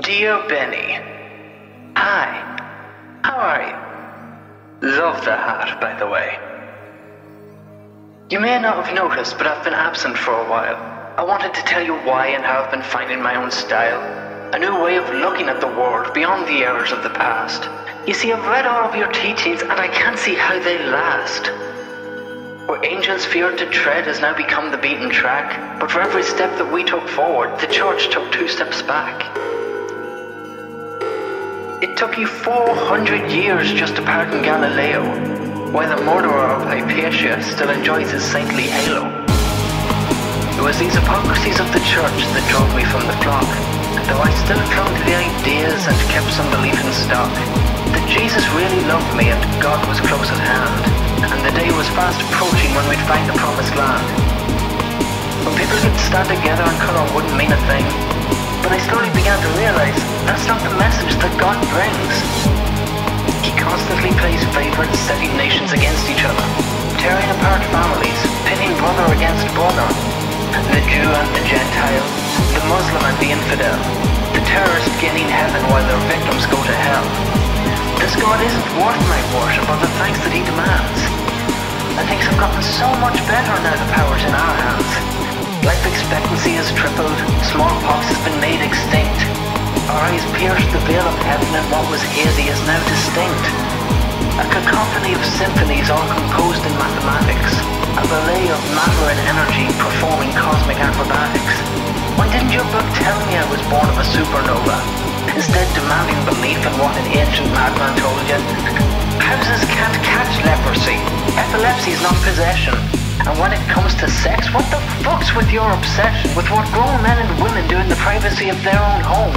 Dear Benny, hi, how are you? Love the hat, by the way. You may not have noticed, but I've been absent for a while. I wanted to tell you why and how I've been finding my own style. A new way of looking at the world beyond the errors of the past. You see, I've read all of your teachings and I can't see how they last. Where angels feared to tread has now become the beaten track, but for every step that we took forward, the church took 2 steps back. It took you 400 years just to pardon Galileo, while the murderer of Hypatia still enjoys his saintly halo. It was these hypocrisies of the church that drove me from the flock, though I still clung to the ideas and kept some belief in stock, that Jesus really loved me and God was close at hand, and the day was fast approaching when we'd find the promised land. When people could stand together and colour wouldn't mean a thing, but I slowly began to realise that's not the message that God brings. He constantly plays favourites, setting nations against each other, tearing apart families, pitting brother against brother, the Jew and the Gentile, the Muslim and the infidel, the terrorist gaining heaven while their victims go to hell. This God isn't worth my worship or the thanks that he demands. And things have gotten so much better now the power's in our hands. Life expectancy has tripled, smallpox has been made extinct. Our eyes pierced the veil of heaven and what was hazy is now distinct. A cacophony of symphonies all composed in mathematics. A ballet of matter and energy performing cosmic acrobatics. Why didn't your book tell me I was born of a supernova, instead demanding belief in what an ancient madman told you? Houses can't catch leprosy. Epilepsy is not possession. And when it comes to sex, what the fuck's with your obsession with what grown men and women do in the privacy of their own home?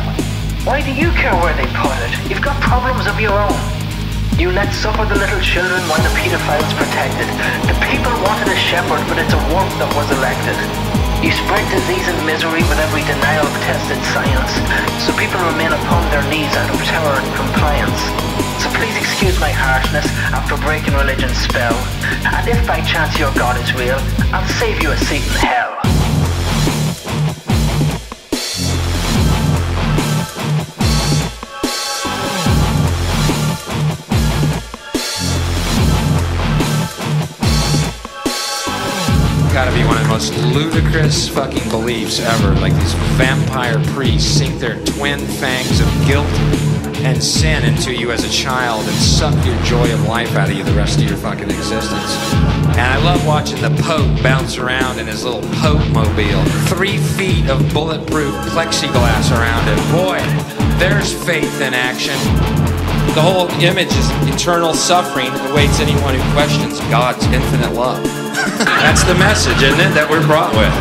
Why do you care where they put it? You've got problems of your own. You let suffer the little children while the pedophiles protected. The people wanted a shepherd, but it's a wolf that was elected. You spread disease and misery with every denial of tested science, so people remain upon their knees out of terror and compliance. So please excuse my harshness after breaking religion's spell, and if by chance your God is real, I'll save you a seat in hell. Gotta be one of the most ludicrous fucking beliefs ever. Like these vampire priests sink their twin fangs of guilt and sin into you as a child and suck your joy of life out of you the rest of your fucking existence. And I love watching the Pope bounce around in his little Pope mobile. 3 feet of bulletproof plexiglass around it. Boy, there's faith in action. The whole image is eternal suffering awaits anyone who questions God's infinite love. That's the message, isn't it, that we're brought with?